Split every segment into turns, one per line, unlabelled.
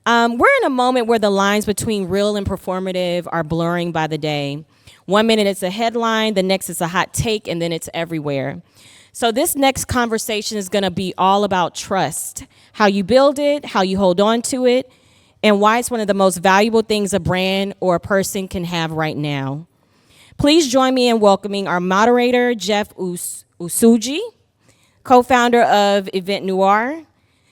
We're in a moment where the lines between real and performative are blurring by the day. 1 minute it's a headline, the next it's a hot take, and then it's everywhere. So this next conversation is gonna be all about trust, how you build it, how you hold on to it, and why it's one of the most valuable things a brand or a person can have right now. Please join me in welcoming our moderator, Jeff Osuji, co-founder of Eventnoire,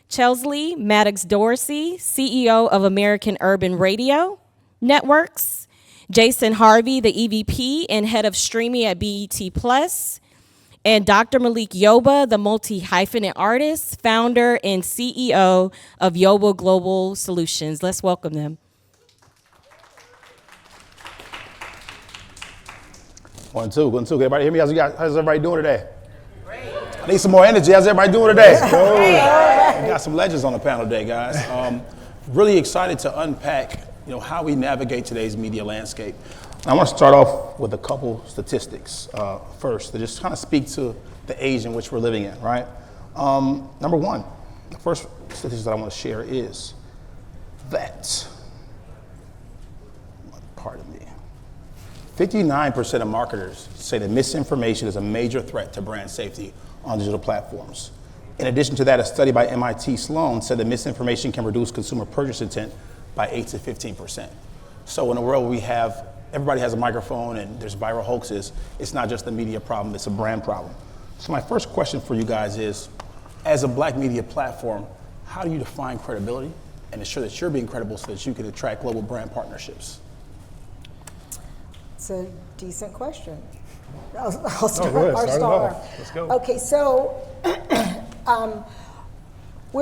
Chesley, Maddox-Dorsey, CEO of American Urban Radio Networks, Jason Harvey, the EVP and head of streaming at BET Plus, and Dr. Malik Yoba, the multi-hyphenate artist, founder and CEO of Yoba Global Solutions. Let's welcome them.
One, two. Can everybody hear me? How's everybody doing today? Great. I need some more energy. How's everybody doing today? We got some legends on the panel today, guys. Really excited to unpack, how we navigate today's media landscape. I want to start off with a couple statistics first to just kind of speak to the age in which we're living in, right? Number one, the first statistic that I want to share is that, pardon me, 59% of marketers say that misinformation is a major threat to brand safety on digital platforms. In addition to that, a study by MIT Sloan said that misinformation can reduce consumer purchase intent by 8 to 15%. So in a world where everybody has a microphone and there's viral hoaxes, it's not just a media problem, it's a brand problem. So my first question for you guys is, as a Black media platform, how do you define credibility and ensure that you're being credible so that you can attract global brand partnerships?
It's a decent question. I'll start.
Start it off. Let's go.
Okay, so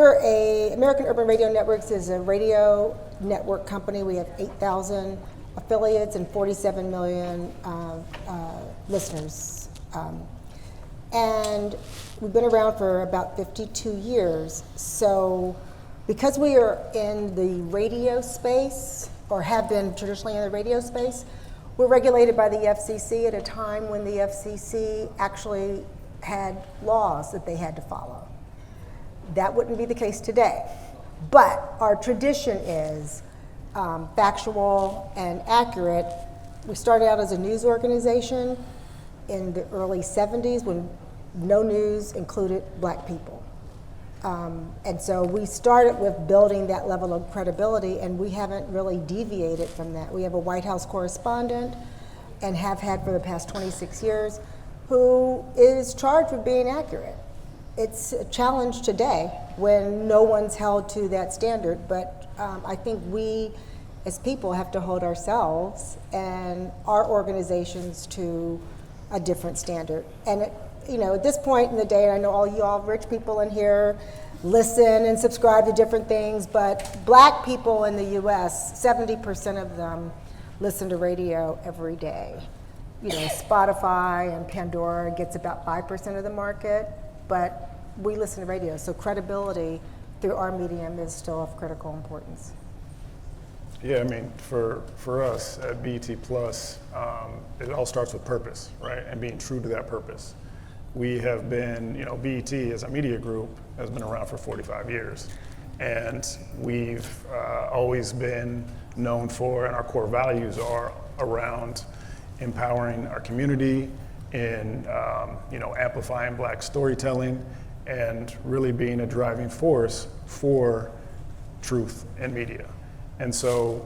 American Urban Radio Networks is a radio network company. We have 8,000 affiliates and 47 million listeners. And we've been around for about 52 years. So because we are in the radio space, or have been traditionally in the radio space, we're regulated by the FCC at a time when the FCC actually had laws that they had to follow. That wouldn't be the case today. But our tradition is factual and accurate. We started out as a news organization in the early 70s when no news included Black people. And so we started with building that level of credibility, and we haven't really deviated from that. We have a White House correspondent, and have had for the past 26 years, who is charged with being accurate. It's a challenge today when no one's held to that standard, but I think we as people have to hold ourselves and our organizations to a different standard. And at this point in the day, and I know all you all rich people in here listen and subscribe to different things, but Black people in the US, 70% of them listen to radio every day. Spotify and Pandora gets about 5% of the market, but we listen to radio, so credibility through our medium is still of critical importance.
Yeah, for us at BET Plus, it all starts with purpose, right? And being true to that purpose. We have been, BET as a media group has been around for 45 years. And we've always been known for, and our core values are around empowering our community in, amplifying Black storytelling and really being a driving force for truth in media. And so,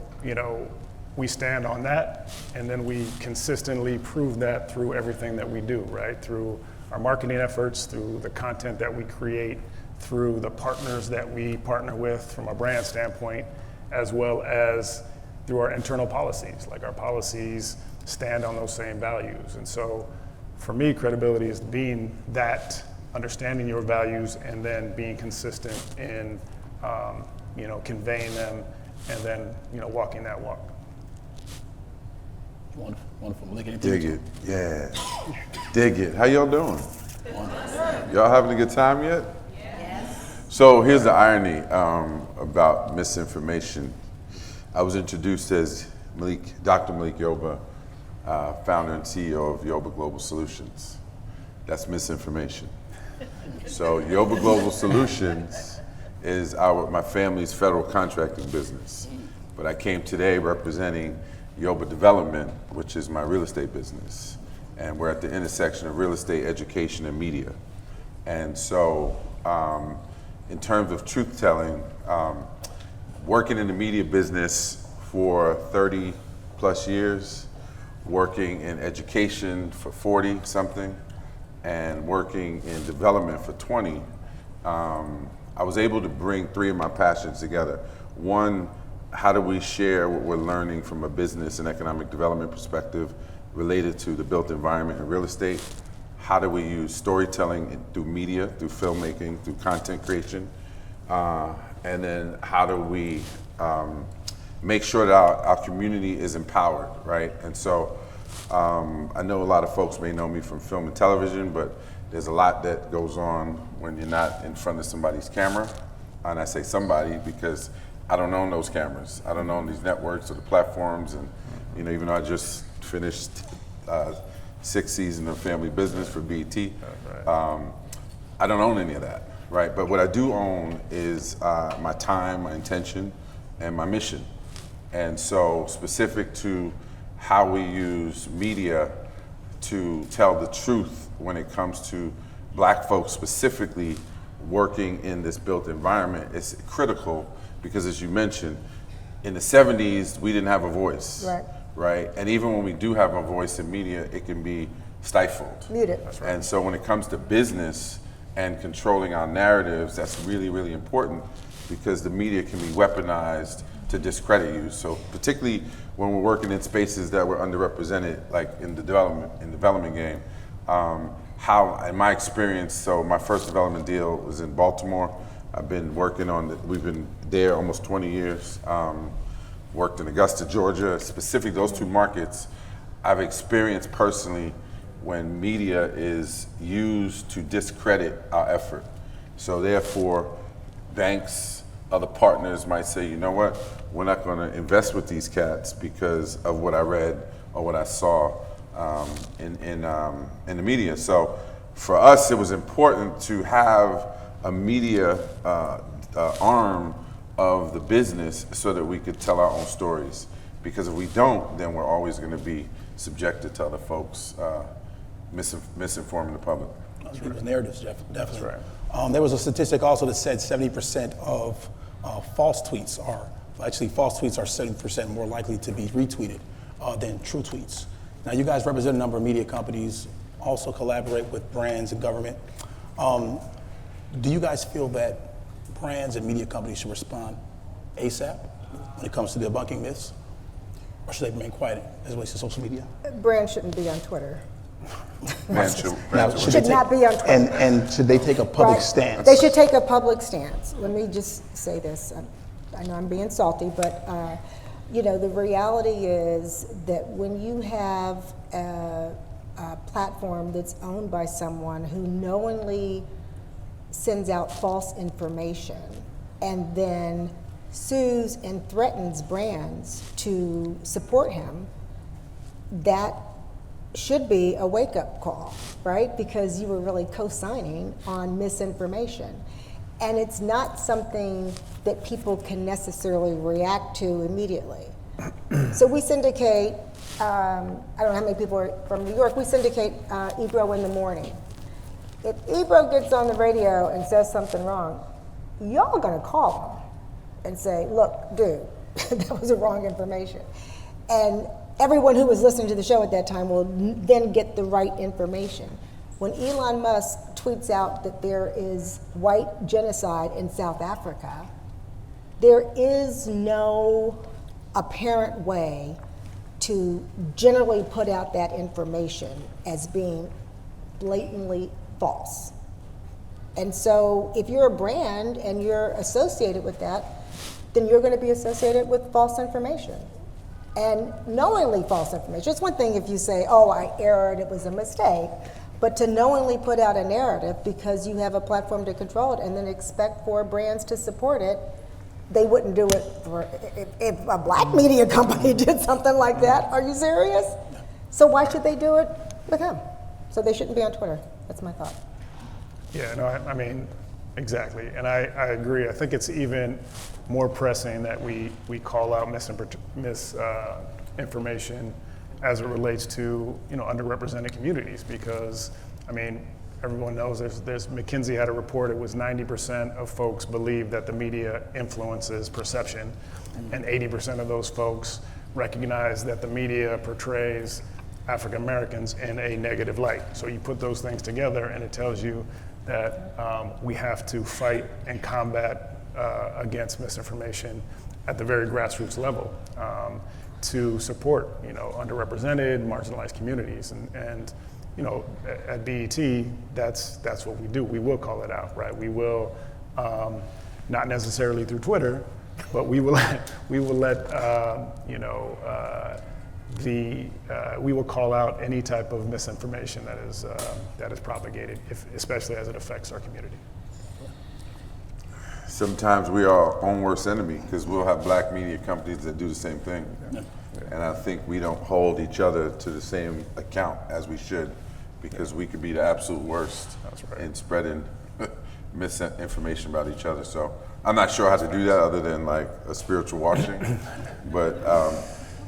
we stand on that, and then we consistently prove that through everything that we do, right? Through our marketing efforts, through the content that we create, through the partners that we partner with from a brand standpoint, as well as through our internal policies. Like, our policies stand on those same values. And so for me, credibility is being that, understanding your values, and then being consistent in conveying them, and then walking that walk.
Wonderful.
Dig it. Yeah. Dig it. How y'all doing? Y'all having a good time yet? Yes. So here's the irony about misinformation. I was introduced as Dr. Malik Yoba, founder and CEO of Yoba Global Solutions. That's misinformation. So Yoba Global Solutions is my family's federal contracting business. But I came today representing Yoba Development, which is my real estate business. And we're at the intersection of real estate, education, and media. And so, in terms of truth telling, working in the media business for 30 plus years, working in education for 40 something, and working in development for 20, I was able to bring three of my passions together. One, how do we share what we're learning from a business and economic development perspective related to the built environment and real estate? How do we use storytelling through media, through filmmaking, through content creation? And then how do we make sure that our community is empowered, right? And so I know a lot of folks may know me from film and television, but there's a lot that goes on when you're not in front of somebody's camera. And I say somebody because I don't own those cameras. I don't own these networks or the platforms. And even though I just finished 6th season of Family Business for BET, I don't own any of that, right? But what I do own is my time, my intention, and my mission. And so specific to how we use media to tell the truth when it comes to Black folks specifically working in this built environment is critical because, as you mentioned, in the 70s, we didn't have a voice. Right? And even when we do have a voice in media, it can be stifled.
Muted.
And so when it comes to business and controlling our narratives, that's really, really important because the media can be weaponized to discredit you. So particularly when we're working in spaces that were underrepresented, like in the development game, how, in my experience, so my first development deal was in Baltimore. I've been working we've been there almost 20 years. Worked in Augusta, Georgia, specific those two markets. I've experienced personally when media is used to discredit our effort. So therefore, banks, other partners might say, you know what, we're not gonna invest with these cats because of what I read or what I saw in the media. So for us, it was important to have a media arm of the business so that we could tell our own stories. Because if we don't, then we're always gonna be subjected to other folks misinforming the public.
Those are the narratives, definitely.
That's right.
There was a statistic also that said 70% of false tweets are 70% more likely to be retweeted than true tweets. Now, you guys represent a number of media companies, also collaborate with brands and government. Do you guys feel that brands and media companies should respond ASAP when it comes to debunking myths? Or should they remain quiet as it relates to social media?
Brands shouldn't be on Twitter.
Should
Should not be on Twitter.
And should they take a public
Right.
stance?
They should take a public stance. Let me just say this. I know I'm being salty, but the reality is that when you have a platform that's owned by someone who knowingly sends out false information and then sues and threatens brands to support him, that should be a wake-up call, right? Because you were really co-signing on misinformation. And it's not something that people can necessarily react to immediately. So we syndicate, I don't know how many people are from New York, we syndicate Ebro in the morning. If Ebro gets on the radio and says something wrong, y'all are gonna call him and say, look, dude, that was the wrong information. And everyone who was listening to the show at that time will then get the right information. When Elon Musk tweets out that there is white genocide in South Africa, there is no apparent way to generally put out that information as being blatantly false. And so if you're a brand and you're associated with that, then you're going to be associated with false information. And knowingly false information. It's one thing if you say, oh, I erred, it was a mistake, but to knowingly put out a narrative because you have a platform to control it and then expect for brands to support it, they wouldn't do it for, if a black media company did something like that, are you serious? So why should they do it with him? So they shouldn't be on Twitter. That's my thought.
Yeah, no, I mean, Exactly, and I agree. I think it's even more pressing that we call out misinformation as it relates to underrepresented communities, because I mean everyone knows there's McKinsey had a report. It was 90% of folks believe that the media influences perception, and 80% of those folks recognize that the media portrays African Americans in a negative light. So you put those things together, and it tells you that we have to fight and combat against misinformation at the very grassroots level to support underrepresented, marginalized communities, and at BET, that's what we do. We will call it out, right? We will, not necessarily through Twitter, but we will we will call out any type of misinformation that is propagated, especially as it affects our community.
Sometimes we are our own worst enemy, because we'll have black media companies that do the same thing. Yeah. And I think we don't hold each other to the same account as we should, because we could be the absolute worst in spreading misinformation about each other. So I'm not sure how to do that other than like a spiritual washing, but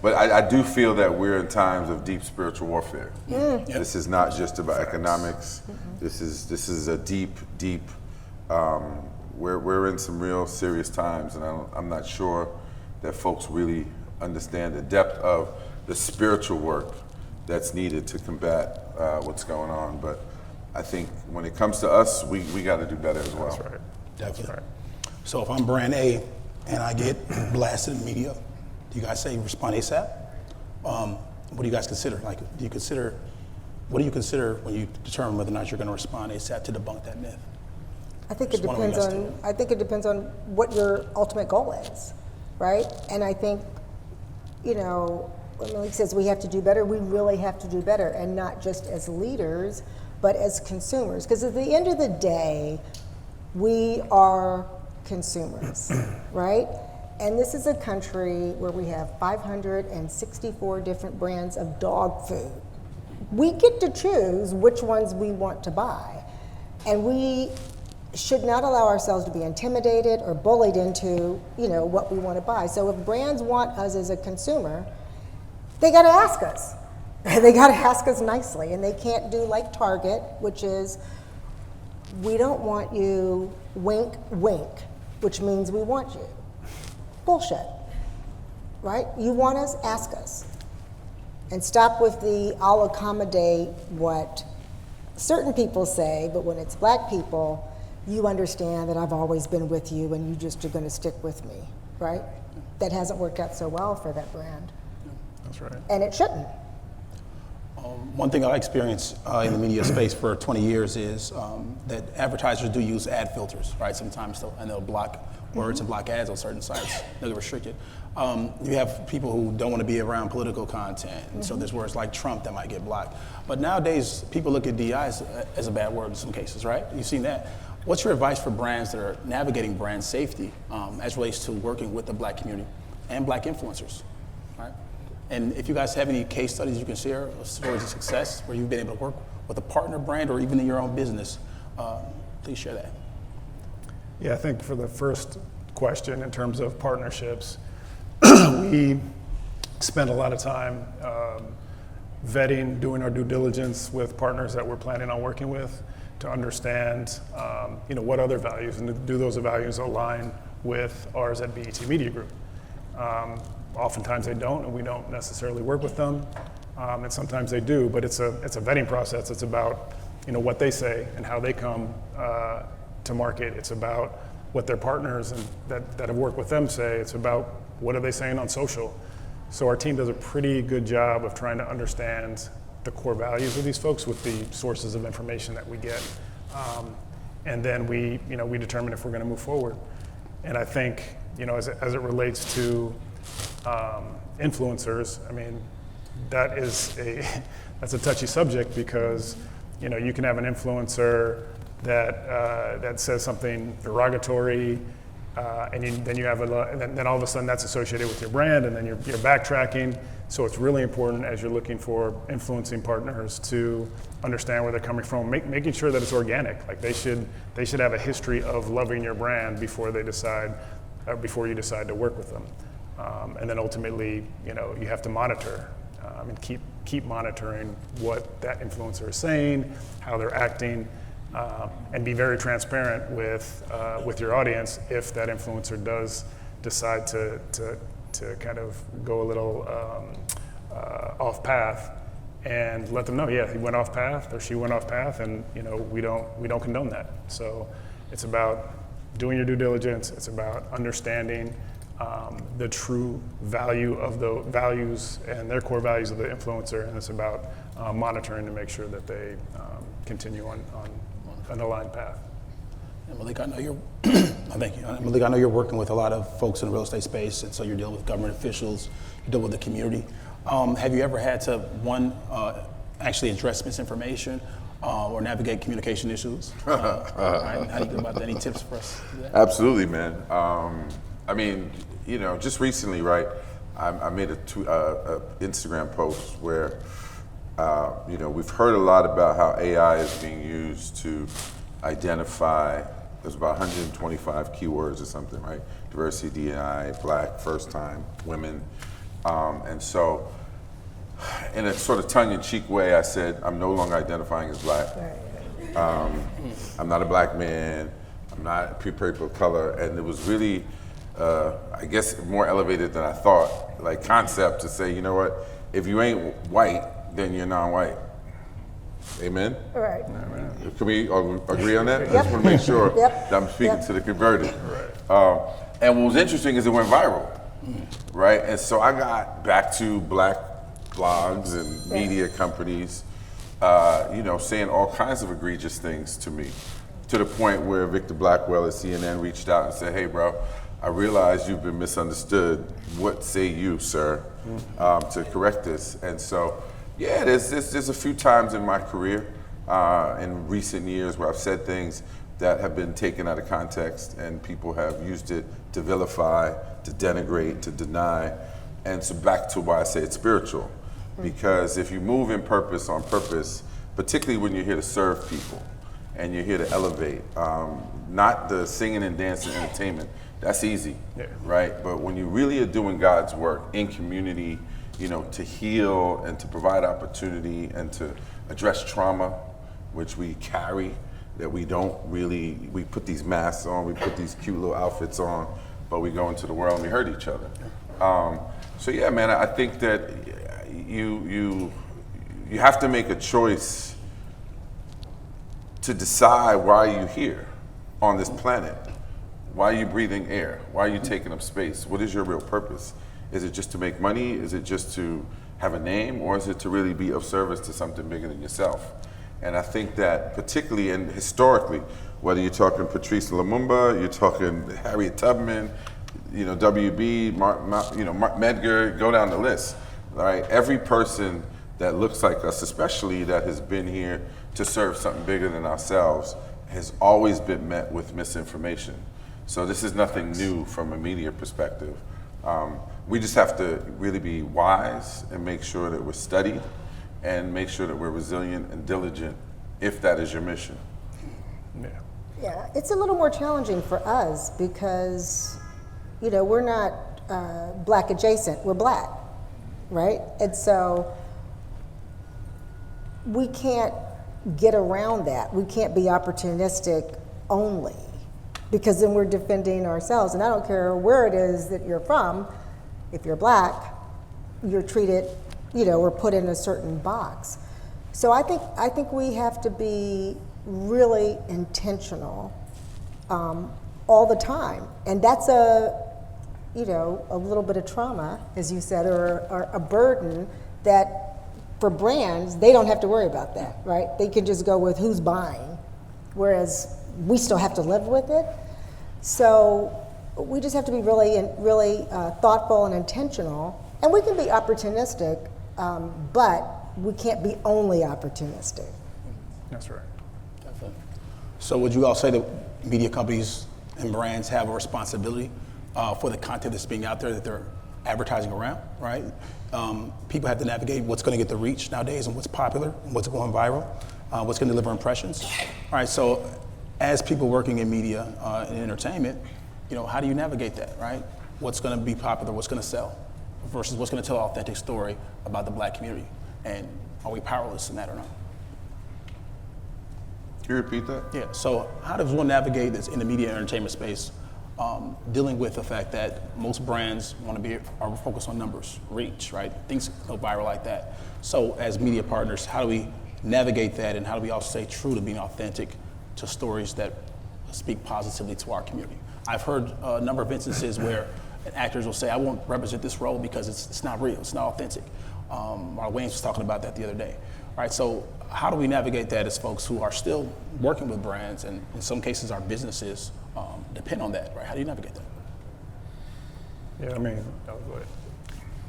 I do feel that we're in times of deep spiritual warfare. Mm. Yep. This is not just about economics. Mm-hmm. This is a deep. We're in some real serious times, and I'm not sure that folks really understand the depth of the spiritual work that's needed to combat what's going on. But I think when it comes to us, we got to do better as well.
That's right.
Definitely.
That's right.
So if I'm brand A and I get blasted in media, do you guys say respond ASAP? What do you guys consider? Like, what do you consider when you determine whether or not you're going to respond ASAP to debunk that myth?
I think it depends on what your ultimate goal is, right? And I think, when Malik says we have to do better, we really have to do better, and not just as leaders, but as consumers. Because at the end of the day, we are consumers, right? And this is a country where we have 564 different brands of dog food. We get to choose which ones we want to buy. And we should not allow ourselves to be intimidated or bullied into, what we want to buy. So if brands want us as a consumer, they got to ask us. They got to ask us nicely, and they can't do like Target, which is, we don't want you, wink, wink, which means we want you. Bullshit, right? You want us, ask us. And stop with the, I'll accommodate what certain people say, but when it's black people, you understand that I've always been with you and you just are going to stick with me, right? That hasn't worked out so well for that brand.
That's right.
And it shouldn't.
One thing I experienced in the media space for 20 years is that advertisers do use ad filters, right? Sometimes they'll block words and block ads on certain sites. They'll restrict it. You have people who don't want to be around political content, and so there's words like Trump that might get blocked. But nowadays, people look at DI as a bad word in some cases, right? You've seen that. What's your advice for brands that are navigating brand safety as relates to working with the black community and black influencers, right? And if you guys have any case studies you can share of stories of success where you've been able to work with a partner brand or even in your own business, please share that.
Yeah, I think for the first question in terms of partnerships, we spend a lot of time vetting, doing our due diligence with partners that we're planning on working with to understand, what other values, and do those values align with ours at BET Media Group. Oftentimes they don't, and we don't necessarily work with them, and sometimes they do, but it's a vetting process. It's about what they say and how they come to market. It's about what their partners and that have worked with them say. It's about what are they saying on social. So our team does a pretty good job of trying to understand the core values of these folks with the sources of information that we get, and then we determine if we're going to move forward. And I think as it relates to influencers, I mean, that's a touchy subject, because you can have an influencer that says something derogatory then you have and then all of a sudden that's associated with your brand, and then you're backtracking. So it's really important as you're looking for influencing partners to understand where they're coming from, making sure that it's organic. Like they should have a history of loving your brand before you decide to work with them. And then ultimately, you have to monitor and keep monitoring what that influencer is saying, how they're acting, and be very transparent with your audience if that influencer does decide to kind of go a little off path, and let them know, yeah, he went off path or she went off path, and we don't condone that. So it's about doing your due diligence. It's about understanding the true value of the values and their core values of the influencer, and it's about monitoring to make sure that they continue on an aligned path.
And Malik, I know you're thank you. Malik, I know you're working with a lot of folks in the real estate space, and so you're dealing with government officials, you deal with the community. Have you ever had to actually address misinformation or navigate communication issues? How do you go about that? Any tips for us?
Absolutely, man. I mean, just recently, right? I made a Instagram post where, we've heard a lot about how AI is being used to identify. There's about 125 keywords or something, right? Diversity, DEI, Black, first time, women, and so, in a sort of tongue-in-cheek way, I said, I'm no longer identifying as Black. I'm not a Black man. I'm not people of color, and it was really, I guess, more elevated than I thought, like concept to say, you know what, if you ain't white, then you're non-white. Amen?
All right.
Can we agree on that?
Yep.
I just want to make sure
Yep.
that I'm speaking
Yep.
to the converted. And what was interesting is it went viral, right? And so I got back to Black blogs and media companies, saying all kinds of egregious things to me, to the point where Victor Blackwell at CNN reached out and said, hey, bro, I realize you've been misunderstood. What say you, sir, to correct this? And so, yeah, there's a few times in my career in recent years where I've said things that have been taken out of context, and people have used it to vilify, to denigrate, to deny. And so back to why I say it's spiritual. Because if you move in purpose on purpose, particularly when you're here to serve people and you're here to elevate, not the singing and dancing entertainment, that's easy, right? But when you really are doing God's work in community, to heal and to provide opportunity and to address trauma, which we carry, that we put these masks on, we put these cute little outfits on, but we go into the world and we hurt each other. So yeah, man, I think that you have to make a choice to decide why you're here on this planet. Why are you breathing air? Why are you taking up space? What is your real purpose? Is it just to make money? Is it just to have a name? Or is it to really be of service to something bigger than yourself? And I think that particularly and historically, whether you're talking Patrice Lumumba, you're talking Harriet Tubman, WB, Mark Medgar, go down the list, right? Every person that looks like us, especially that has been here to serve something bigger than ourselves, has always been met with misinformation. So this is nothing new from a media perspective. We just have to really be wise and make sure that we're studied and make sure that we're resilient and diligent if that is your mission.
Yeah, it's a little more challenging for us because, we're not Black adjacent, we're Black, right? And so we can't get around that. We can't be opportunistic only, because then we're defending ourselves. And I don't care where it is that you're from, if you're Black, you're treated, or put in a certain box. So I think we have to be really intentional all the time. And that's a little bit of trauma, as you said, or a burden that for brands, they don't have to worry about that, right? They can just go with who's buying, whereas we still have to live with it. So we just have to be really thoughtful and intentional, and we can be opportunistic, but we can't be only opportunistic.
That's right.
Definitely. So would you all say that media companies and brands have a responsibility for the content that's being out there that they're advertising around, right? People have to navigate what's going to get the reach nowadays and what's popular, and what's going viral, what's going to deliver impressions. All right, so as people working in media and entertainment, how do you navigate that, right? What's going to be popular, what's going to sell, versus what's going to tell an authentic story about the Black community, and are we powerless in that or not?
Can you repeat that?
Yeah, so how does one navigate this in the media and entertainment space, dealing with the fact that most brands are focused on numbers, reach, right? Things go viral like that. So as media partners, how do we navigate that, and how do we also stay true to being authentic to stories that speak positively to our community? I've heard a number of instances where actors will say, I won't represent this role because it's not real, it's not authentic. Mark Wayans was talking about that the other day. All right, so how do we navigate that as folks who are still working with brands, and in some cases our businesses depend on that, right? How do you navigate that?
Yeah,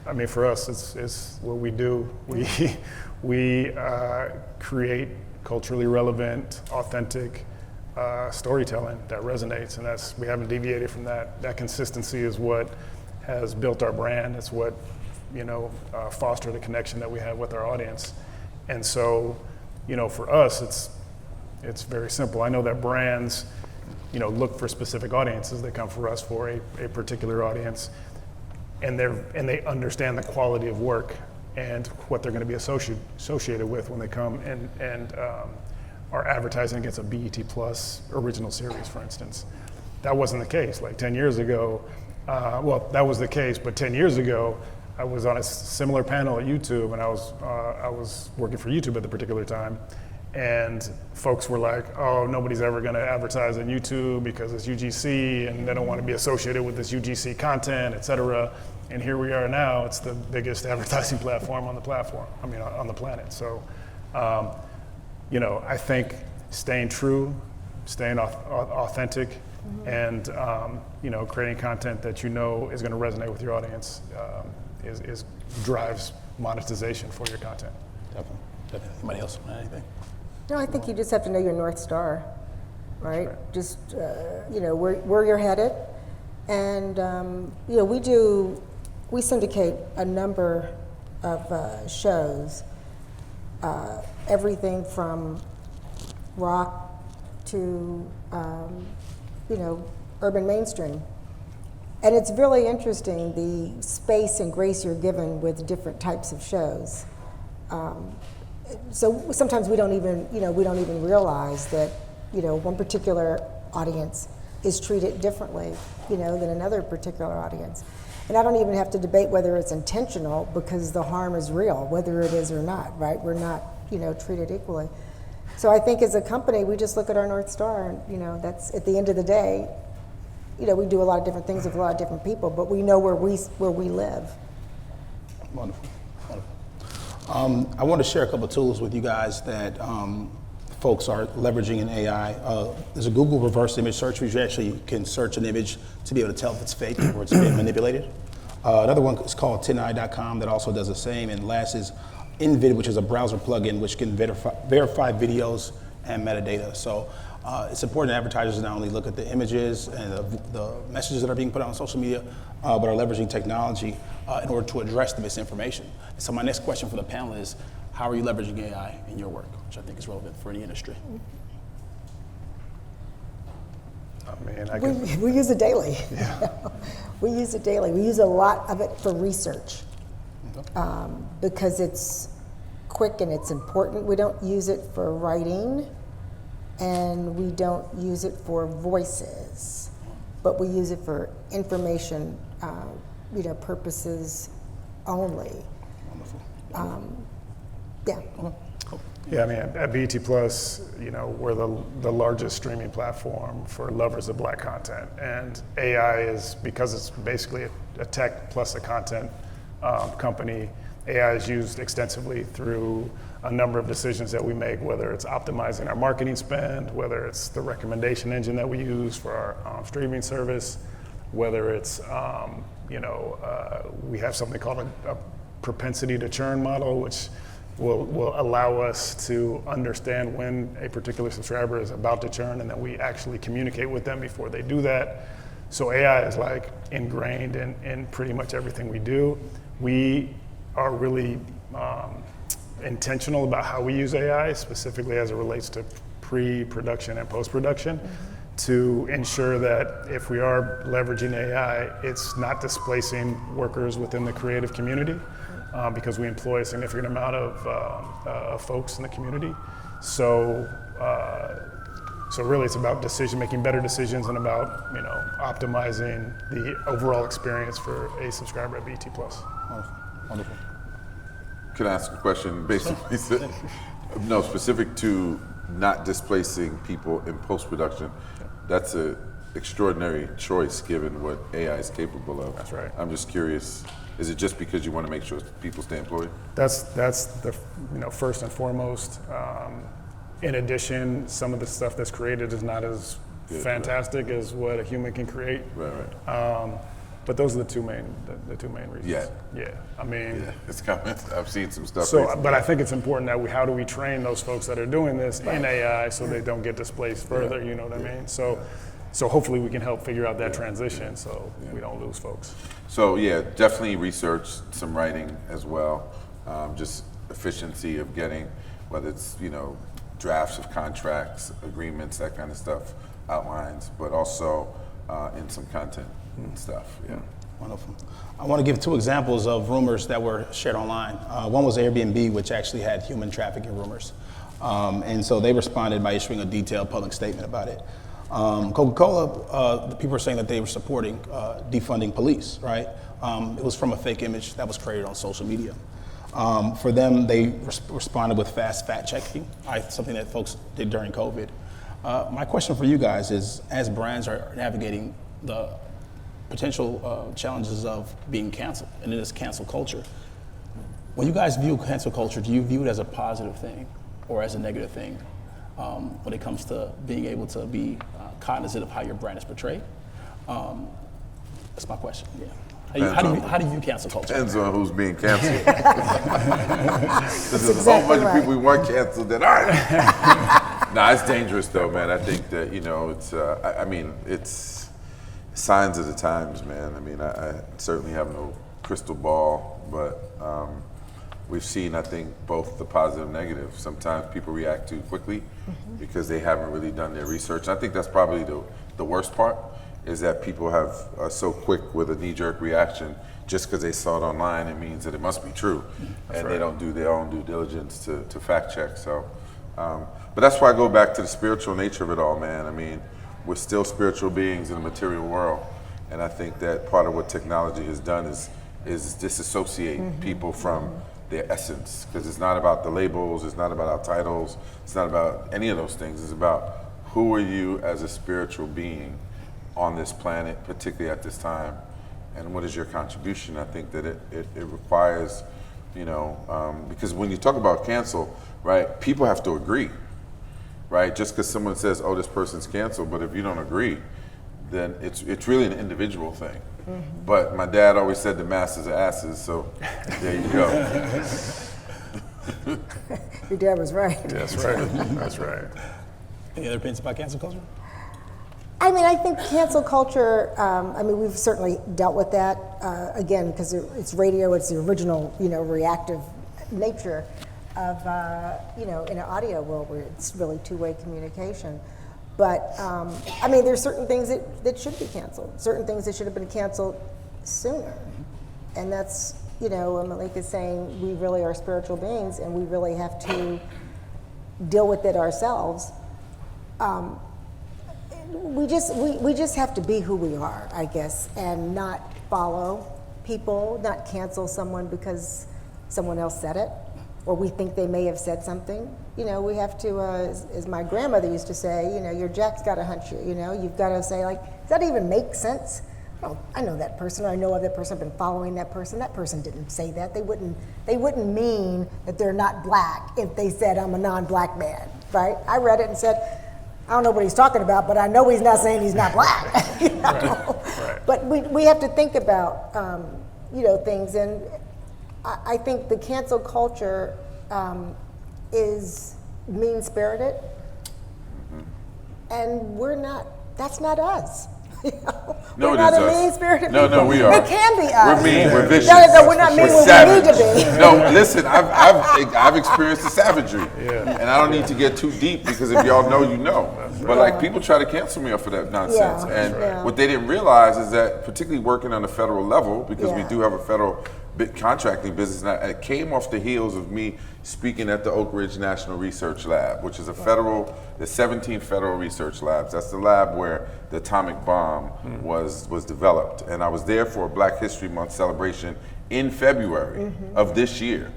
I mean, for us, it's what we do. We create culturally relevant, authentic storytelling that resonates, and we haven't deviated from that. That consistency is what has built our brand. It's what fostered the connection that we have with our audience. And so, for us, it's very simple. I know that brands, look for specific audiences. They come for us for a particular audience, and they understand the quality of work and what they're going to be associated with when they come and are advertising against a BET Plus original series, for instance. That wasn't the case. Like 10 years ago, that was the case, but 10 years ago, I was on a similar panel at YouTube, and I was working for YouTube at the particular time, and folks were like, oh, nobody's ever going to advertise on YouTube because it's UGC, and they don't want to be associated with this UGC content, et cetera. And here we are now. It's the biggest advertising platform on the planet. So, I think staying true, staying authentic, and creating content that is going to resonate with your audience drives monetization for your content.
Definitely. Anybody else want anything?
No, I think you just have to know your North Star, right? Just, where you're headed. And, we syndicate a number of shows, everything from rock to, urban mainstream. And it's really interesting, the space and grace you're given with different types of shows. So sometimes we don't even realize that, one particular audience is treated differently, than another particular audience. And I don't even have to debate whether it's intentional, because the harm is real, whether it is or not, right? We're not, treated equally. So I think as a company, we just look at our North Star, and, that's at the end of the day, we do a lot of different things with a lot of different people, but we know where we live.
Wonderful. I want to share a couple of tools with you guys that folks are leveraging in AI. There's a Google reverse image search, where you actually can search an image to be able to tell if it's fake or it's been manipulated. Another one is called 10eye.com that also does the same. And last is InVid, which is a browser plugin which can verify videos and metadata. So it's important that advertisers not only look at the images and the messages that are being put out on social media, but are leveraging technology in order to address the misinformation. So my next question for the panel is, how are you leveraging AI in your work, which I think is relevant for any industry?
We use it daily.
Yeah.
We use it daily. We use a lot of it for research, because it's quick and it's important. We don't use it for writing, and we don't use it for voices, but we use it for information, purposes only.
Wonderful.
Yeah.
Yeah, at BET Plus, we're the largest streaming platform for lovers of Black content, and AI is, because it's basically a tech plus a content company. AI is used extensively through a number of decisions that we make, whether it's optimizing our marketing spend, whether it's the recommendation engine that we use for our streaming service, whether it's we have something called a propensity to churn model, which will allow us to understand when a particular subscriber is about to churn, and then we actually communicate with them before they do that. So AI is like ingrained in pretty much everything we do. We are really intentional about how we use AI, specifically as it relates to pre-production and post-production, to ensure that if we are leveraging AI, it's not displacing workers within the creative community, because we employ a significant amount of folks in the community. So really it's about making better decisions, and about, you know, optimizing the overall experience for a subscriber at BT Plus.
Wonderful.
Can I ask a question basically? No, specific to not displacing people in post-production. That's an extraordinary choice given what AI is capable of.
That's right.
I'm just curious, is it just because you want to make sure people stay employed?
That's the, you know, first and foremost. In addition, some of the stuff that's created is not as fantastic as what a human can create.
Right.
But those are the two main reasons. Yeah. I mean,
It's coming. I've seen some stuff.
so,
recently.
but I think it's important that how do we train those folks that are doing this in AI so they don't get displaced further, you know what I mean? So hopefully we can help figure out that transition so we don't lose folks.
So yeah, definitely research, some writing as well. Just efficiency of getting, whether it's, you know, drafts of contracts, agreements, that kind of stuff, outlines, but also in some content and stuff. Yeah.
Wonderful. I want to give 2 examples of rumors that were shared online. One was Airbnb, which actually had human trafficking rumors. And so they responded by issuing a detailed public statement about it. Coca-Cola, the people are saying that they were supporting defunding police, right? It was from a fake image that was created on social media. For them, they responded with fast fact checking, something that folks did during COVID. My question for you guys is, as brands are navigating the potential challenges of being canceled and in this cancel culture, when you guys view cancel culture, do you view it as a positive thing or as a negative thing when it comes to being able to be cognizant of how your brand is portrayed? That's my question. Yeah. How do you view cancel culture?
Depends on who's being canceled. There's a whole bunch of people we want canceled that aren't. Nah, it's dangerous though, man. I think that, you know, it's, I mean, it's signs of the times, man. I mean, I certainly have no crystal ball, but we've seen, I think, both the positive and negative. Sometimes people react too quickly because they haven't really done their research. I think that's probably the worst part, is that people are so quick with a knee-jerk reaction. Just because they saw it online, it means that it must be true. And they don't do their own due diligence to fact check. So, but that's why I go back to the spiritual nature of it all, man. I mean, we're still spiritual beings in a material world. And I think that part of what technology has done is disassociate people from their essence. Because it's not about the labels, it's not about our titles, it's not about any of those things. It's about who are you as a spiritual being on this planet, particularly at this time, and what is your contribution? I think that it requires, you know, because when you talk about cancel, right, people have to agree, right? Just because someone says, oh, this person's canceled, but if you don't agree, then it's really an individual thing. But my dad always said the masses are asses, so there you go.
Your dad was right.
That's right. That's right.
Any other opinions about cancel culture?
I mean, I think cancel culture, I mean, we've certainly dealt with that, again, because it's radio, it's the original, you know, reactive nature of, you know, in an audio world where it's really two-way communication. But, I mean, there's certain things that should be canceled, certain things that should have been canceled sooner. And that's, you know, what Malik is saying, we really are spiritual beings and we really have to deal with it ourselves. We just have to be who we are, I guess, and not follow people, not cancel someone because someone else said it, or we think they may have said something. You know, we have to, as my grandmother used to say, you know, your jack's got to hunt you. You know, you've got to say, like, does that even make sense? Oh, I know that person, or I know of that person, I've been following that person. That person didn't say that. They wouldn't mean that they're not black if they said I'm a non-black man, right? I read it and said, I don't know what he's talking about, but I know he's not saying he's not black. You know?
Right.
But we have to think about, you know, things, and I think the cancel culture, is mean-spirited, and we're not. That's not us.
No,
we're
it
not
is
a
us.
mean-spirited
No,
people.
we are.
It can be us.
We're mean. We're vicious.
No, we're not mean when
savage.
we need to be.
No, listen, I've experienced the savagery, and I don't need to get too deep because if y'all know, you know. But like people try to cancel me off of that nonsense, and what they didn't realize is that, particularly working on the federal level, because we do have a federal contracting business, and it came off the heels of me speaking at the Oak Ridge National Research Lab, which is the 17 federal research labs. That's the lab where the atomic bomb was developed. And I was there for a Black History Month celebration in February of this year.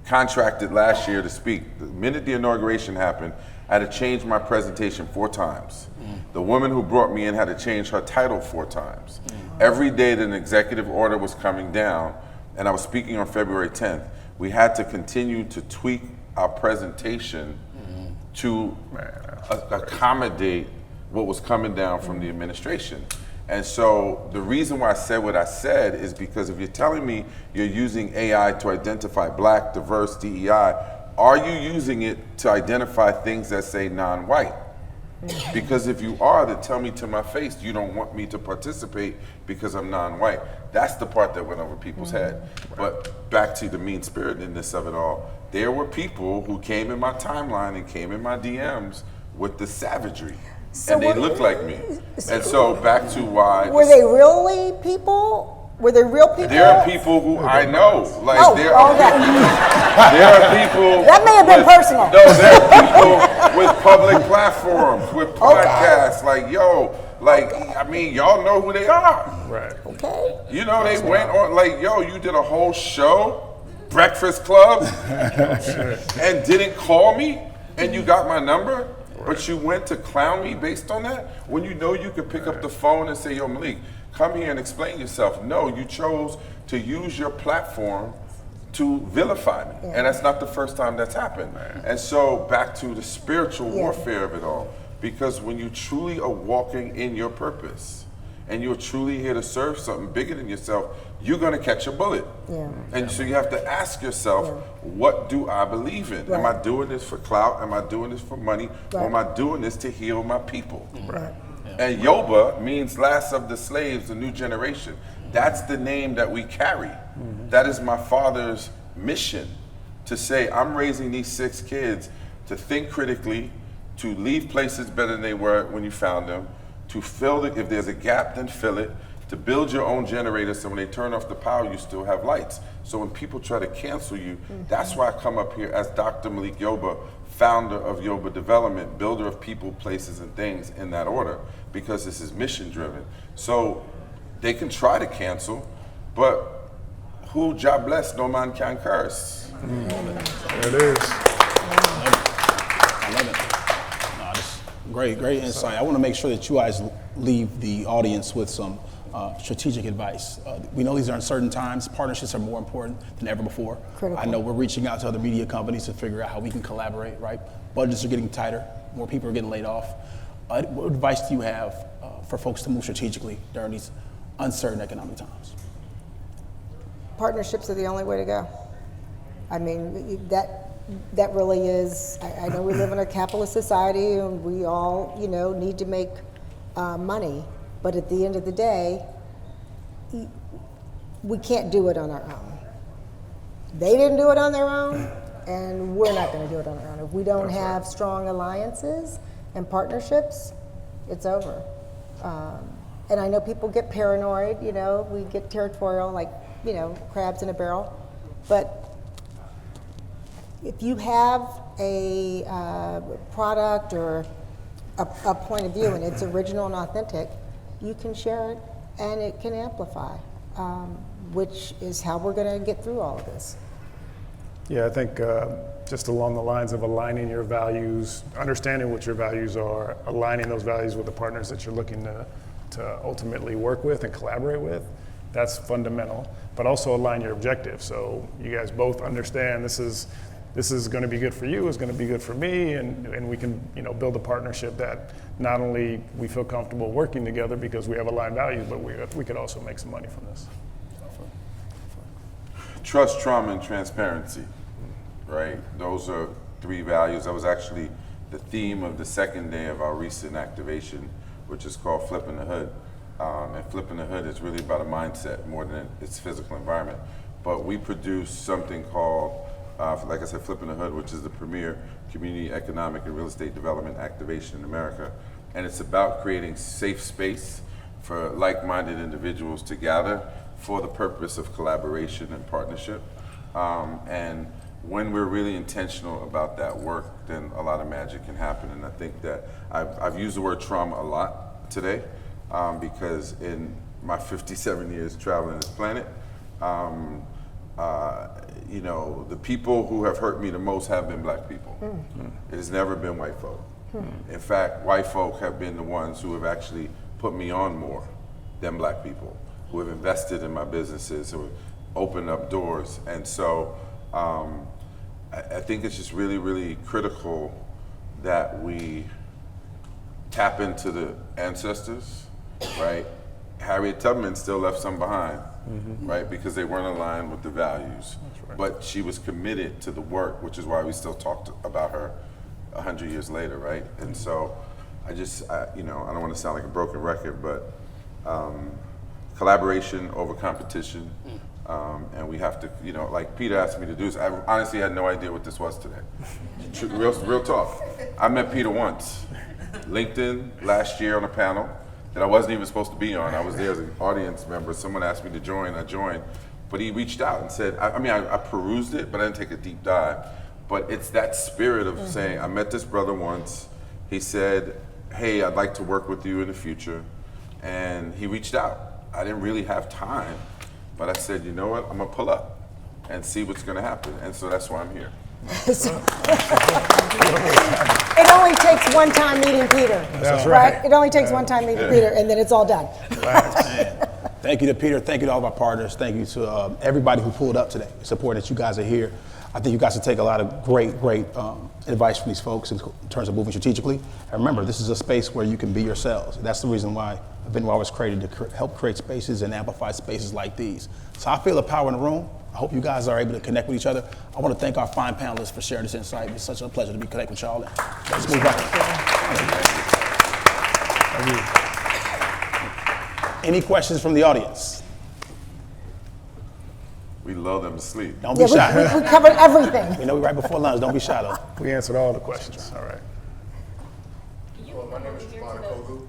Contracted last year to speak. The minute the inauguration happened, I had to change my presentation 4 times. The woman who brought me in had to change her title 4 times. Every day that an executive order was coming down, and I was speaking on February 10th, we had to continue to tweak our presentation to accommodate what was coming down from the administration. And so the reason why I said what I said is because if you're telling me you're using AI to identify Black, diverse, DEI, are you using it to identify things that say non-white? Because if you are, then tell me to my face you don't want me to participate because I'm non-white. That's the part that went over people's head. But back to the mean-spiritedness of it all, there were people who came in my timeline and came in my DMs with the savagery.
So
and they looked like me. And so back to why.
Were they really people? Were they real people?
There are people who I know. Like there
are
people.
That may have been personal.
No, there are people with public platforms, with podcasts. Like, yo, like, I mean, y'all know who they are.
Right.
Okay.
You know, they went on, like, yo, you did a whole show, Breakfast Club, and didn't call me, and you got my number, but you went to clown me based on that? When you know you could pick up the phone and say, yo, Malik, come here and explain yourself. No, you chose to use your platform to vilify me. And that's not the first time that's happened. And so back to the spiritual warfare of it all. Because when you truly are walking in your purpose and you're truly here to serve something bigger than yourself, you're gonna catch a bullet. And so you have to ask yourself, what do I believe in? Am I doing this for clout? Am I doing this for money? Or am I doing this to heal my people? And Yoba means last of the slaves, the new generation. That's the name that we carry. That is my father's mission, to say, I'm raising these 6 kids to think critically, to leave places better than they were when you found them, to fill it, if there's a gap, then fill it, to build your own generator so when they turn off the power, you still have lights. So when people try to cancel you, that's why I come up here as Dr. Malik Yoba, founder of Yoba Development, builder of people, places, and things in that order, because this is mission driven. So they can try to cancel, but who job bless, no man can curse.
There it is.
I love it. No, this great insight. I want to make sure that you guys leave the audience with some strategic advice. We know these are uncertain times. Partnerships are more important than ever before.
Critical.
I know we're reaching out to other media companies to figure out how we can collaborate, right? Budgets are getting tighter. More people are getting laid off. What advice do you have for folks to move strategically during these uncertain economic times?
Partnerships are the only way to go. I mean, that really is. I know we live in a capitalist society, and we all, need to make money. But at the end of the day, we can't do it on our own. They didn't do it on their own, and we're not going to do it on our own. If we don't have strong alliances and partnerships, it's over. And I know people get paranoid, we get territorial, like, crabs in a barrel. But if you have a product or a point of view and it's original and authentic, you can share it and it can amplify, which is how we're going to get through all of this.
Yeah, I think just along the lines of aligning your values, understanding what your values are, aligning those values with the partners that you're looking to ultimately work with and collaborate with, that's fundamental. But also align your objectives. So you guys both understand this is going to be good for you, it's going to be good for me, and we can build a partnership that not only we feel comfortable working together because we have aligned values, but we could also make some money from this.
Trust, trauma, and transparency, right? Those are 3 values. That was actually the theme of the second day of our recent activation, which is called Flipping the Hood. And Flipping the Hood is really about a mindset more than its physical environment. But we produce something called, like I said, Flipping the Hood, which is the premier community economic and real estate development activation in America. And it's about creating safe space for like-minded individuals to gather for the purpose of collaboration and partnership. And when we're really intentional about that work, then a lot of magic can happen. And I think that I've used the word trauma a lot today because in my 57 years traveling this planet, you know, the people who have hurt me the most have been black people. It has never been white folk. In fact, white folk have been the ones who have actually put me on more than black people, who have invested in my businesses, who have opened up doors. And so I think it's just really, really critical that we tap into the ancestors, right? Harriet Tubman still left some behind, right? Because they weren't aligned with the values. Right. But she was committed to the work, which is why we still talk about her 100 years later, right? And so you know, I don't want to sound like a broken record, but collaboration over competition. And we have to, you know, like Peter asked me to do this. I honestly had no idea what this was today. Real talk. I met Peter once, LinkedIn last year on a panel that I wasn't even supposed to be on. I was there as an audience member. Someone asked me to join, I joined. But he reached out and said, I perused it, but I didn't take a deep dive. But it's that spirit of saying, I met this brother once. He said, hey, I'd like to work with you in the future. And he reached out. I didn't really have time. But I said, you know what, I'm gonna pull up and see what's gonna happen. And so that's why I'm here.
It only takes one time meeting Peter.
That's right.
It only takes one time meeting Peter, and then it's all done.
Man. Thank you to Peter. Thank you to all of our partners. Thank you to everybody who pulled up today. Support that you guys are here. I think you guys will take a lot of great advice from these folks in terms of moving strategically. And remember, this is a space where you can be yourselves. That's the reason why Eventnoire was created, to help create spaces and amplify spaces like these. So I feel the power in the room. I hope you guys are able to connect with each other. I want to thank our fine panelists for sharing this insight. It's such a pleasure to be connected with y'all. Let's move on. Any questions from the audience?
We lull them to sleep.
Don't be shy.
We covered everything.
We know we're right before lunch. Don't be shy, though.
We answered all the questions. All right.
My name is Javon Kogu.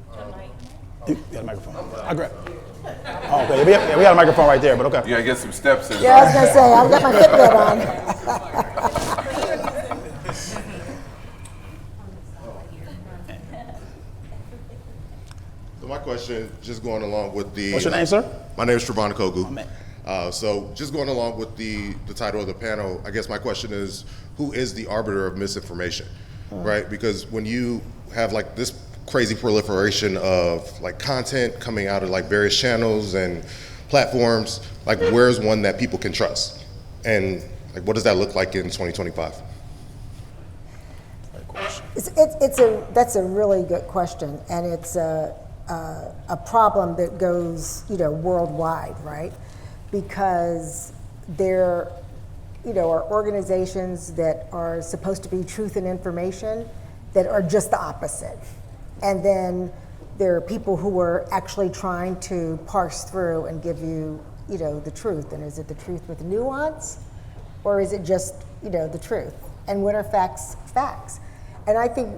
You got a microphone. I grab it. Oh, okay. Yeah, we got a microphone right there, but okay.
You gotta get some steps in.
Yeah, I was gonna say, I've got my Fitbit on.
So my question, just going along with the...
What's your name, sir?
My name is Javon Kogu.
Oh, man.
So just going along with the title of the panel, I guess my question is, who is the arbiter of misinformation, right? Because when you have like this crazy proliferation of like content coming out of like various channels and platforms, like where's one that people can trust? And like what does that look like in 2025?
That's a really good question, and it's a problem that goes, you know, worldwide, right? Because there, you know, are organizations that are supposed to be truth and information that are just the opposite. And then there are people who are actually trying to parse through and give you, you know, the truth. And is it the truth with nuance, or is it just, you know, the truth? And when are facts facts? And I think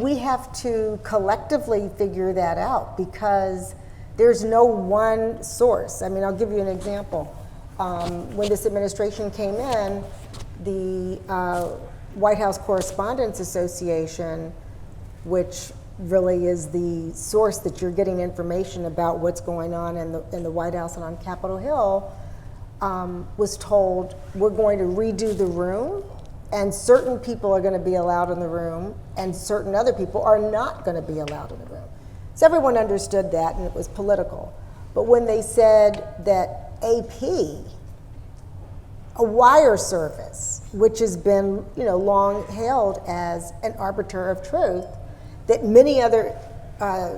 we have to collectively figure that out, because there's no one source. I mean, I'll give you an example. When this administration came in, the White House Correspondents Association, which really is the source that you're getting information about what's going on in the White House and on Capitol Hill, was told, we're going to redo the room, and certain people are going to be allowed in the room, and certain other people are not going to be allowed in the room. So everyone understood that, and it was political. But when they said that AP, a wire service, which has been, you know, long hailed as an arbiter of truth, that many other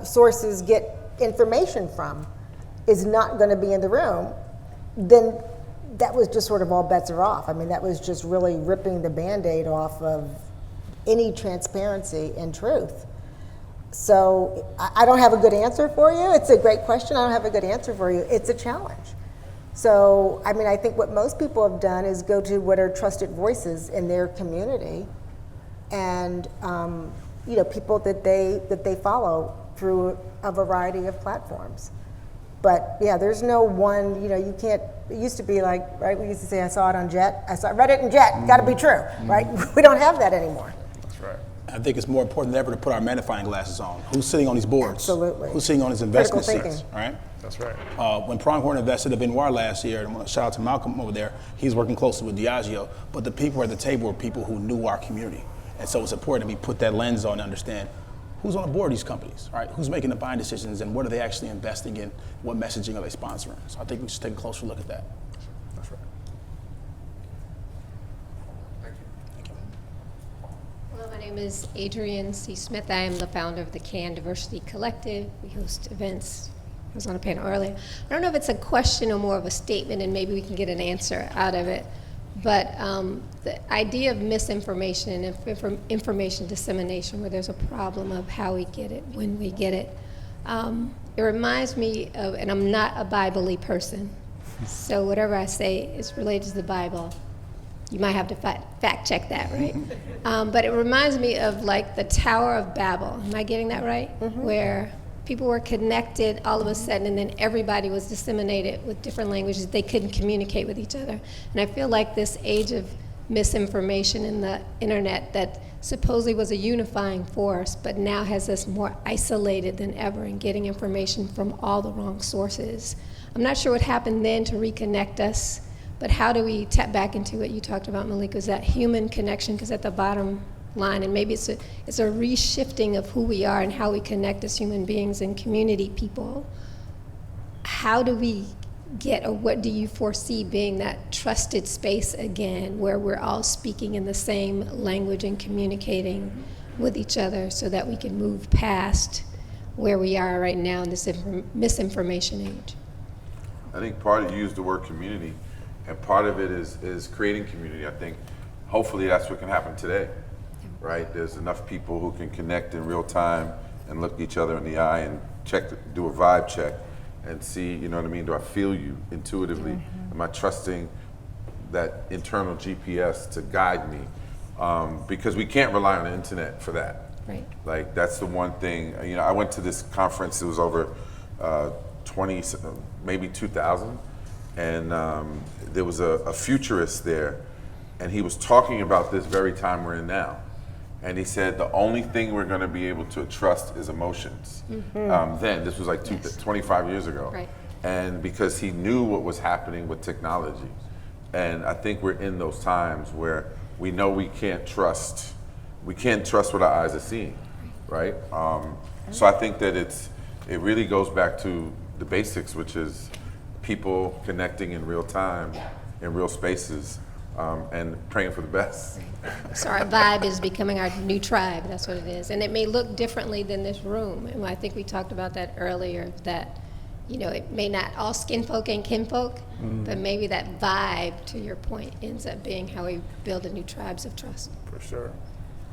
sources get information from, is not going to be in the room, then that was just sort of all bets are off. I mean, that was just really ripping the Band-Aid off of any transparency and truth. So I don't have a good answer for you. It's a great question. I don't have a good answer for you. It's a challenge. So, I mean, I think what most people have done is go to what are trusted voices in their community and, you know, people that they follow through a variety of platforms. But yeah, there's no one, you know, you can't, it used to be like, right, we used to say, I saw it on Jet, I read it in Jet, gotta be true, right? We don't have that anymore.
That's right.
I think it's more important than ever to put our magnifying glasses on. Who's sitting on these boards?
Absolutely.
Who's sitting on these investment
Critical
seats,
thinking.
right?
That's right.
When Pronghorn invested in Eventnoire last year, and I want to shout out to Malcolm over there, he's working closely with Diageo, but the people at the table were people who knew our community. And so it's important that we put that lens on to understand who's on the board of these companies, right? Who's making the buying decisions and what are they actually investing in? What messaging are they sponsoring? So I think we should take a closer look at that.
That's right.
Hello, my name is Adrienne C. Smith. I am the founder of the CAN Diversity Collective. We host events. I was on a panel earlier. I don't know if it's a question or more of a statement, and maybe we can get an answer out of it. But the idea of misinformation and information dissemination, where there's a problem of how we get it, when we get it, it reminds me of, and I'm not a Bible-y person, so whatever I say is related to the Bible. You might have to fact check that, right? But it reminds me of like the Tower of Babel. Am I getting that right? Mm-hmm. Where people were connected all of a sudden, and then everybody was disseminated with different languages. They couldn't communicate with each other. And I feel like this age of misinformation in the internet that supposedly was a unifying force, but now has us more isolated than ever in getting information from all the wrong sources. I'm not sure what happened then to reconnect us, but how do we tap back into what you talked about, Malik, was that human connection, because at the bottom line, and maybe it's a reshifting of who we are and how we connect as human beings and community people. How do we get, or what do you foresee being that trusted space again, where we're all speaking in the same language and communicating with each other so that we can move past where we are right now in this misinformation age?
I think part of, you used the word community, and part of it is creating community. I think hopefully that's what can happen today. Right? There's enough people who can connect in real time and look each other in the eye and do a vibe check and see, you know what I mean? Do I feel you intuitively? Mm-hmm. Am I trusting that internal GPS to guide me? Because we can't rely on the internet for that.
Right.
Like, that's the one thing, you know, I went to this conference, it was over 2000, and there was a futurist there, and he was talking about this very time we're in now. And he said the only thing we're going to be able to trust is emotions. Mm-hmm. Then, this was like 25 years ago. Right. And because he knew what was happening with technology. And I think we're in those times where we know we can't trust what our eyes are seeing, right? So I think that it really goes back to the basics, which is people connecting in real time, in real spaces, and praying for the best.
So our vibe is becoming our new tribe, that's what it is. And it may look differently than this room. And I think we talked about that earlier, that, you know, it may not all skin folk and kin folk, but maybe that vibe, to your point, ends up being how we build the new tribes of trust.
For sure.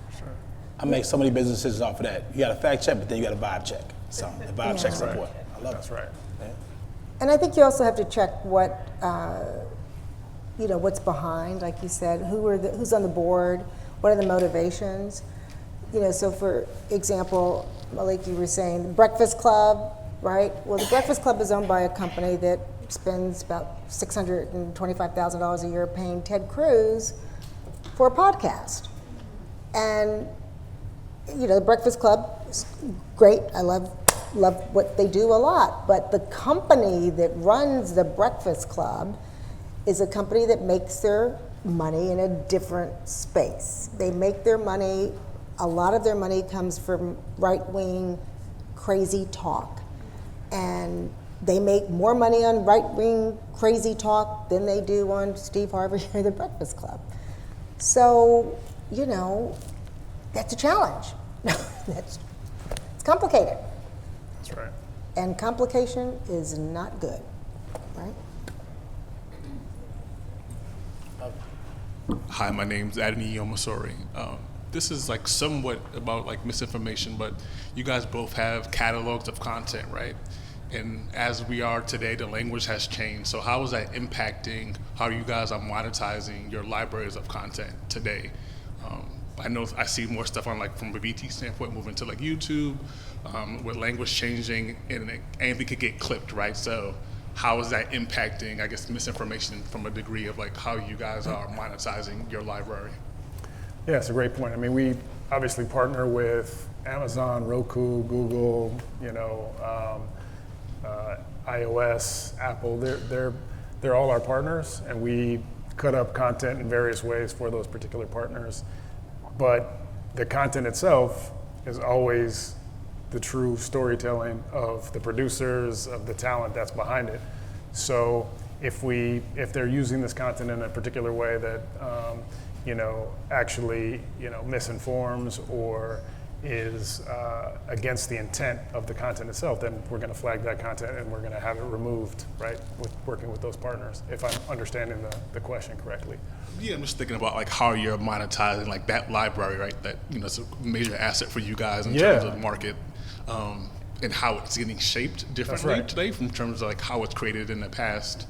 For sure.
I make so many business decisions off of that. You got a fact check, but then you got a vibe check. So the vibe check's
right.
important. I love
That's
it.
right.
Yeah.
And I think you also have to check what, you know, what's behind, like you said, who's on the board, what are the motivations? You know, so for example, Malik, you were saying the Breakfast Club, right? Well, the Breakfast Club is owned by a company that spends about $625,000 a year paying Ted Cruz for a podcast. And, you know, the Breakfast Club is great. I love what they do a lot. But the company that runs the Breakfast Club is a company that makes their money in a different space. They make their money, a lot of their money comes from right-wing crazy talk. And they make more money on right-wing crazy talk than they do on Steve Harvey or the Breakfast Club. So, you know, that's a challenge. It's complicated.
That's right.
And complication is not good, right?
Hi, my name's Adoni Yomasori. This is like somewhat about like misinformation, but you guys both have catalogs of content, right? And as we are today, the language has changed. So how is that impacting how you guys are monetizing your libraries of content today? I know I see more stuff on like from a BT standpoint, moving to like YouTube, with language changing, and anything could get clipped, right? So how is that impacting, I guess, misinformation from a degree of like how you guys are monetizing your library?
Yeah, it's a great point. I mean, we obviously partner with Amazon, Roku, Google, iOS, Apple. They're all our partners, and we cut up content in various ways for those particular partners. But the content itself is always the true storytelling of the producers, of the talent that's behind it. So if they're using this content in a particular way that actually misinforms or is against the intent of the content itself, then we're going to flag that content and we're going to have it removed, right? With working with those partners, if I'm understanding the question correctly.
Yeah, I'm just thinking about like how you're monetizing like that library, right? That it's a major asset for you guys in terms of the market, and how it's getting shaped differently today from terms of like how it's created in the past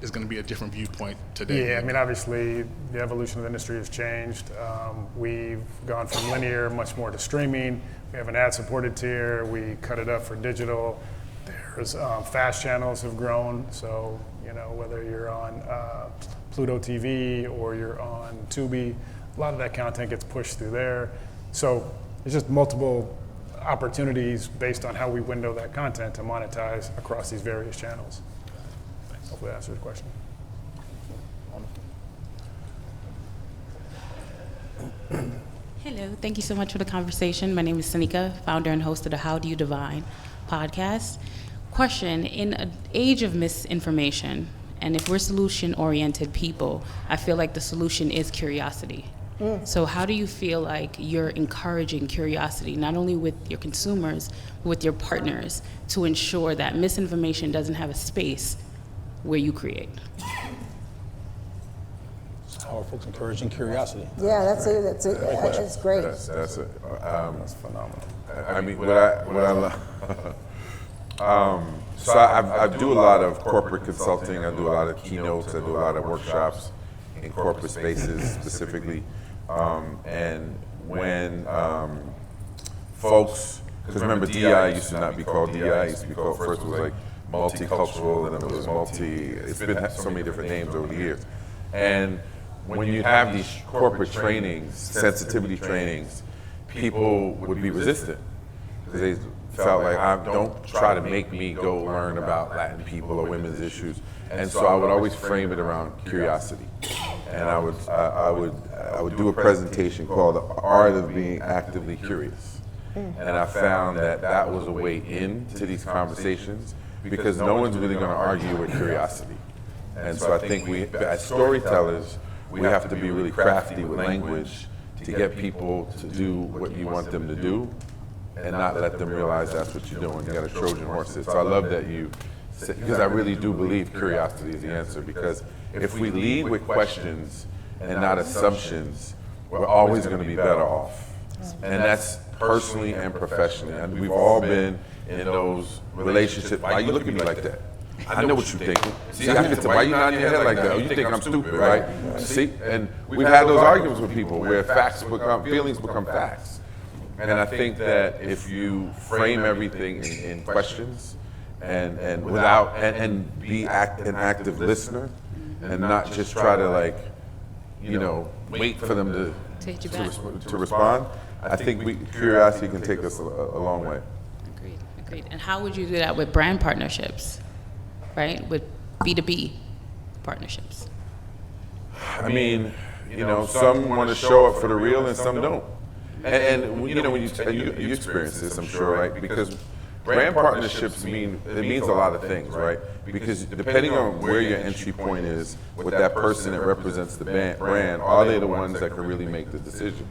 is going to be a different viewpoint today.
Yeah, I mean, obviously the evolution of the industry has changed. We've gone from linear much more to streaming. We have an ad-supported tier. We cut it up for digital. There's fast channels have grown. So whether you're on Pluto TV or you're on Tubi, a lot of that content gets pushed through there. So it's just multiple opportunities based on how we window that content to monetize across these various channels. Hopefully that answers the question.
Hello, thank you so much for the conversation. My name is Sanika, founder and host of the How Do You Divine podcast. Question, in an age of misinformation, and if we're solution-oriented people, I feel like the solution is curiosity. So how do you feel like you're encouraging curiosity, not only with your consumers, but with your partners, to ensure that misinformation doesn't have a space where you create?
It's how are folks encouraging curiosity?
Yeah, that's great.
That's
phenomenal.
I mean, what I love. So I do a lot of corporate consulting. I do a lot of keynotes. I do a lot of workshops in corporate spaces specifically. And when folks, because remember DI used to not be called DI, it used to be called, first it was like multicultural, and then it was it's been so many different names over the years. And when you have these corporate trainings, sensitivity trainings, people would be resistant because they felt like, don't try to make me go learn about Latin people or women's issues. And so I would always frame it around curiosity. And I would do a presentation called The Art of Being Actively Curious. And I found that was a way into these conversations because no one's really going to argue with curiosity. And so I think we, as storytellers, we have to be really crafty with language to get people to do what you want them to do and not let them realize that's what you're doing. You got a Trojan horse. So I love that you, because I really do believe curiosity is the answer, because if we lead with questions and not assumptions, we're always going to be better off. And that's personally and professionally. And we've all been in those relationships. Why you look at me like that? I know what you're thinking. See, I get to, why you nodding your head like that? Oh, you think I'm stupid, right? See, and we've had those arguments with people where feelings become facts. And I think that if you frame everything in questions and be an active listener and not just try to wait for them to respond, I think curiosity can take us a long way.
Agreed. And how would you do that with brand partnerships, right? With B2B partnerships?
I mean, some want to show up for the real and some don't. And when you experience this, I'm sure, right? Because brand partnerships means a lot of things, right? Because depending on where your entry point is with that person that represents the brand, are they the ones that can really make the decision?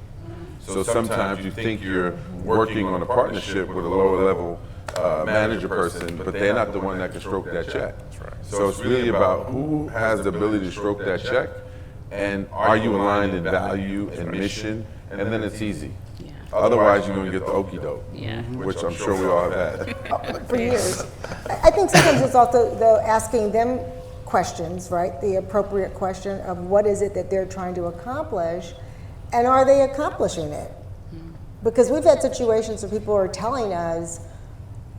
So sometimes you think you're working on a partnership with a lower level manager person, but they're not the one that can stroke that check. So it's really about who has the ability to stroke that check And are you aligned in value and mission? And then it's easy.
Yeah.
Otherwise, you're going to get the okie doke,
Yeah.
which I'm sure we all have had.
For years. I think sometimes it's also, though, asking them questions, right? The appropriate question of what is it that they're trying to accomplish, and are they accomplishing it? Because we've had situations where people are telling us,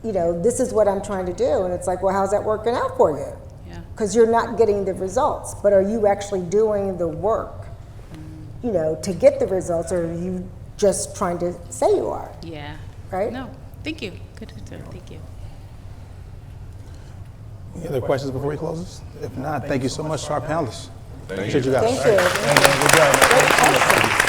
this is what I'm trying to do, and it's like, well, how's that working out for you?
Yeah.
Because you're not getting the results, but are you actually doing the work, to get the results, or are you just trying to say you are?
Yeah.
Right?
No, thank you. Good. Thank you.
Any other questions before we close this? If not, thank you so much to our panelists. Appreciate you guys.
Thank you.
Good job.
Great question.